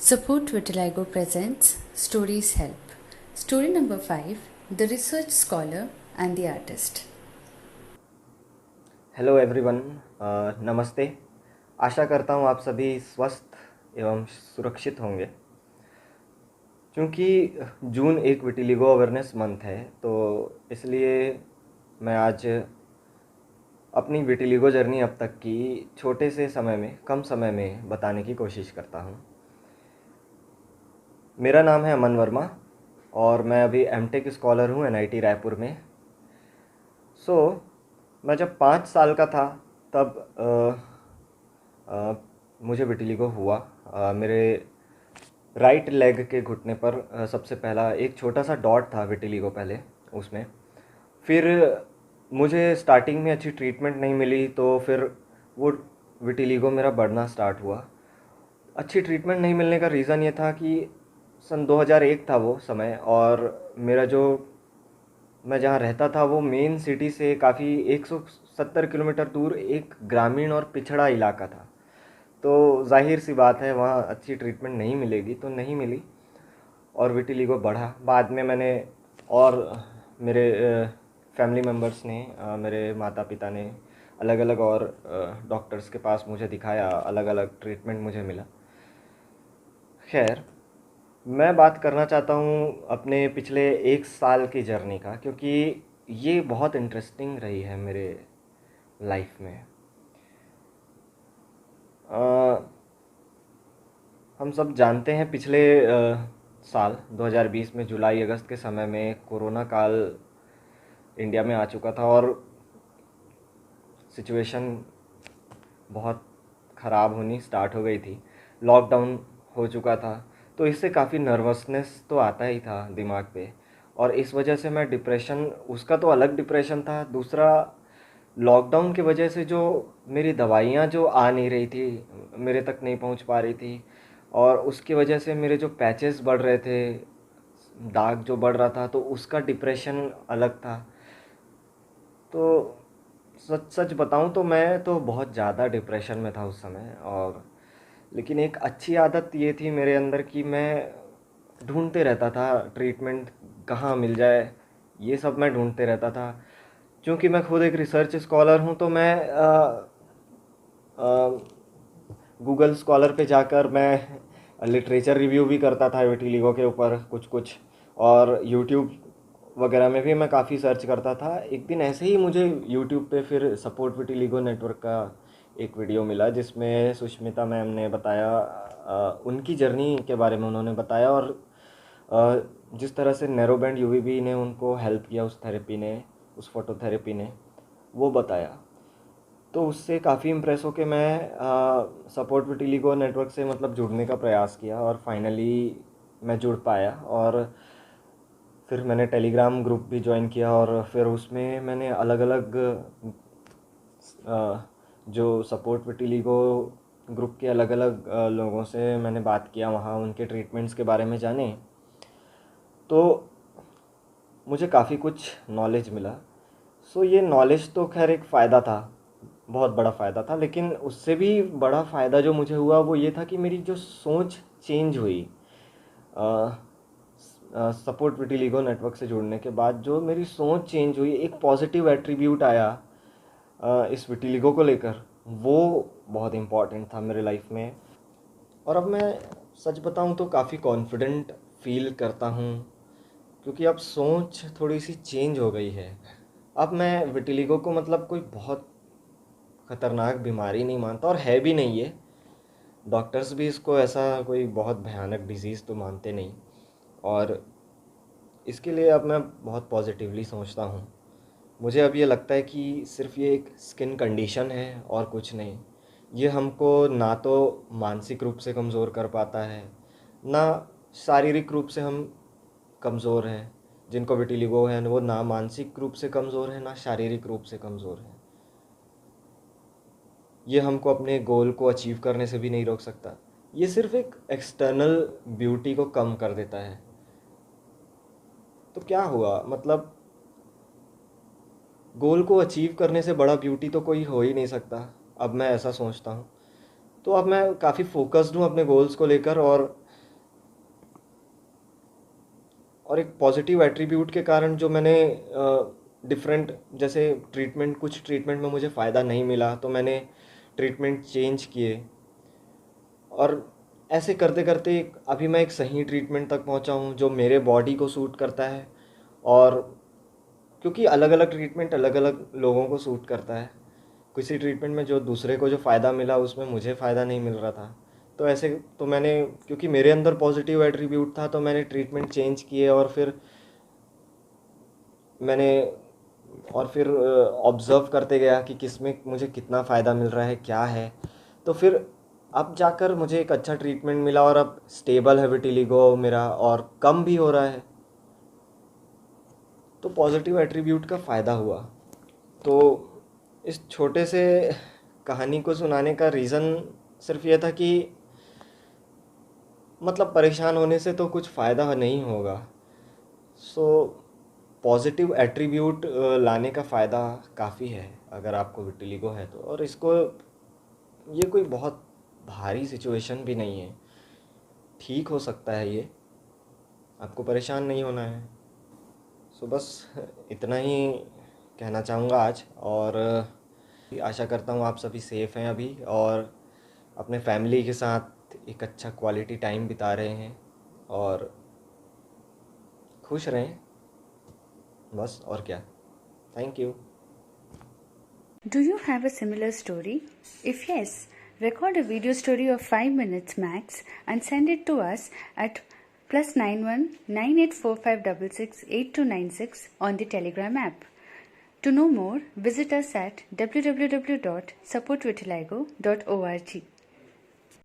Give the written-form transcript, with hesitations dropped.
Support Vitiligo presents Stories Help. Story number 5, The Research Scholar and the Artist. Hello everyone, नमस्ते। आशा करता हूँ आप सभी स्वस्थ एवं सुरक्षित होंगे। क्योंकि जून एक विटिलिगो अवेयरनेस मंथ है, तो इसलिए मैं आज अपनी विटिलिगो जर्नी अब तक की छोटे से समय में, कम समय में बताने की कोशिश करता हूँ। मेरा नाम है अमन वर्मा और मैं अभी एमटेक स्कॉलर हूँ एनआईटी रायपुर में। मैं जब 5 साल का था तब मुझे विटिलिगो हुआ। मेरे राइट लेग के घुटने पर सबसे पहला एक छोटा सा डॉट था विटिलिगो पहले उसमें। फिर मुझे स्टार्टिंग में अच्छी ट्रीटमेंट नहीं मिली, तो फिर वो विटिलिगो मेरा बढ़ना स्टार्ट हुआ। अच्छी ट्रीटमेंट नहीं मिलने का रीज़न ये था कि सन 2001 था वो समय, और मेरा जो मैं जहाँ रहता था वो मेन सिटी से काफ़ी 170 किलोमीटर दूर एक ग्रामीण और पिछड़ा इलाका था। तो जाहिर सी बात है वहाँ अच्छी ट्रीटमेंट नहीं मिलेगी, तो नहीं मिली और विटिलिगो बढ़ा। बाद में मैंने और मेरे फैमिली मेम्बर्स ने, मेरे माता पिता ने अलग अलग और डॉक्टर्स के पास मुझे दिखाया, अलग अलग ट्रीटमेंट मुझे मिला। खैर, मैं बात करना चाहता हूँ अपने पिछले 1 साल की जर्नी का, क्योंकि ये बहुत इंटरेस्टिंग रही है मेरे लाइफ में। हम सब जानते हैं पिछले साल 2020 में जुलाई अगस्त के समय में कोरोना काल इंडिया में आ चुका था और सिचुएशन बहुत ख़राब होनी स्टार्ट हो गई थी। लॉकडाउन हो चुका था, तो इससे काफ़ी नर्वसनेस तो आता ही था दिमाग पे, और इस वजह से मैं डिप्रेशन, उसका तो अलग डिप्रेशन था, दूसरा लॉकडाउन की वजह से जो मेरी दवाइयाँ जो आ नहीं रही थी, मेरे तक नहीं पहुंच पा रही थी, और उसकी वजह से मेरे जो पैचेस बढ़ रहे थे, दाग जो बढ़ रहा था, तो उसका डिप्रेशन अलग था। तो सच सच बताऊं तो मैं तो बहुत ज़्यादा डिप्रेशन में था उस समय। और लेकिन एक अच्छी आदत ये थी मेरे अंदर कि मैं ढूंढते रहता था ट्रीटमेंट कहाँ मिल जाए, ये सब मैं ढूंढते रहता था। क्योंकि मैं खुद एक रिसर्च स्कॉलर हूँ, तो मैं गूगल स्कॉलर पे जाकर मैं लिटरेचर रिव्यू भी करता था विटिलिगो के ऊपर कुछ कुछ, और यूट्यूब वगैरह में भी मैं काफ़ी सर्च करता था। एक दिन ऐसे ही मुझे यूट्यूब पे फिर सपोर्ट विटिलिगो नेटवर्क का एक वीडियो मिला, जिसमें सुष्मिता मैम ने बताया, उनकी जर्नी के बारे में उन्होंने बताया, और जिस तरह से नैरो बैंड यूवीबी ने उनको हेल्प किया, उस थेरेपी ने, उस फोटोथेरेपी ने, वो बताया। तो उससे काफ़ी इम्प्रेस होकर मैं सपोर्ट विटिलिगो नेटवर्क से मतलब जुड़ने का प्रयास किया, और फाइनली मैं जुड़ पाया। और फिर मैंने टेलीग्राम ग्रुप भी ज्वाइन किया, और फिर उसमें मैंने अलग अलग जो सपोर्ट विटिलिगो ग्रुप के अलग अलग लोगों से मैंने बात किया, वहाँ उनके ट्रीटमेंट्स के बारे में जाने। तो मुझे काफ़ी कुछ नॉलेज मिला। ये नॉलेज तो खैर एक फ़ायदा था, बहुत बड़ा फ़ायदा था, लेकिन उससे भी बड़ा फ़ायदा जो मुझे हुआ वो ये था कि मेरी जो सोच चेंज हुई। सपोर्ट विटिलिगो नेटवर्क से जुड़ने के बाद जो मेरी सोच चेंज हुई, एक पॉजिटिव एट्रीब्यूट आया इस विटिलिगो को लेकर, वो बहुत इम्पॉर्टेंट था मेरे लाइफ में। और अब मैं सच बताऊं तो काफ़ी कॉन्फिडेंट फील करता हूं, क्योंकि अब सोच थोड़ी सी चेंज हो गई है। अब मैं विटिलिगो को मतलब कोई बहुत ख़तरनाक बीमारी नहीं मानता, और है भी नहीं ये। डॉक्टर्स भी इसको ऐसा कोई बहुत भयानक डिजीज़ तो मानते नहीं, और इसके लिए अब मैं बहुत पॉजिटिवली सोचता हूँ। मुझे अब ये लगता है कि सिर्फ ये एक स्किन कंडीशन है और कुछ नहीं। ये हमको ना तो मानसिक रूप से कमज़ोर कर पाता है, ना शारीरिक रूप से हम कमज़ोर हैं। जिनको विटिलिगो है वो ना मानसिक रूप से कमज़ोर है, ना शारीरिक रूप से कमज़ोर है। ये हमको अपने गोल को अचीव करने से भी नहीं रोक सकता। ये सिर्फ एक एक्सटर्नल ब्यूटी को कम कर देता है। तो क्या हुआ, मतलब गोल को अचीव करने से बड़ा ब्यूटी तो कोई हो ही नहीं सकता। अब मैं ऐसा सोचता हूँ। तो अब मैं काफ़ी फोकस्ड हूँ अपने गोल्स को लेकर, और और एक पॉजिटिव एट्रीब्यूट के कारण जो मैंने डिफरेंट, जैसे ट्रीटमेंट, कुछ ट्रीटमेंट में मुझे फ़ायदा नहीं मिला तो मैंने ट्रीटमेंट चेंज किए, और ऐसे करते करते अभी मैं एक सही ट्रीटमेंट तक पहुंचा हूं जो मेरे बॉडी को सूट करता है। और क्योंकि अलग अलग ट्रीटमेंट अलग अलग लोगों को सूट करता है, किसी ट्रीटमेंट में जो दूसरे को जो फ़ायदा मिला उसमें मुझे फ़ायदा नहीं मिल रहा था। तो ऐसे तो मैंने, क्योंकि मेरे अंदर पॉजिटिव एट्रीब्यूट था, तो मैंने ट्रीटमेंट चेंज किए, मैंने और फिर ऑब्ज़र्व करते गया कि किस में मुझे कितना फ़ायदा मिल रहा है, क्या है। तो फिर अब जाकर मुझे एक अच्छा ट्रीटमेंट मिला और अब स्टेबल है विटिलिगो मेरा, और कम भी हो रहा है। तो पॉजिटिव एट्रीब्यूट का फ़ायदा हुआ। तो इस छोटे से कहानी को सुनाने का रीज़न सिर्फ ये था कि मतलब परेशान होने से तो कुछ फ़ायदा नहीं होगा। सो पॉजिटिव एट्रीब्यूट लाने का फ़ायदा काफ़ी है अगर आपको विटिलिगो है तो। और इसको, ये कोई बहुत भारी सिचुएशन भी नहीं है, ठीक हो सकता है ये, आपको परेशान नहीं होना है। सो बस इतना ही कहना चाहूँगा आज। और आशा करता हूँ आप सभी सेफ़ हैं अभी, और अपने फैमिली के साथ एक अच्छा क्वालिटी टाइम बिता रहे हैं, और खुश रहें, बस और क्या। Thank you. Do you have a similar story? If yes, record a video story of 5 minutes max and send it to us at +91 9845668296 on the Telegram app. To know more, visit us at www.supportvitiligo.org.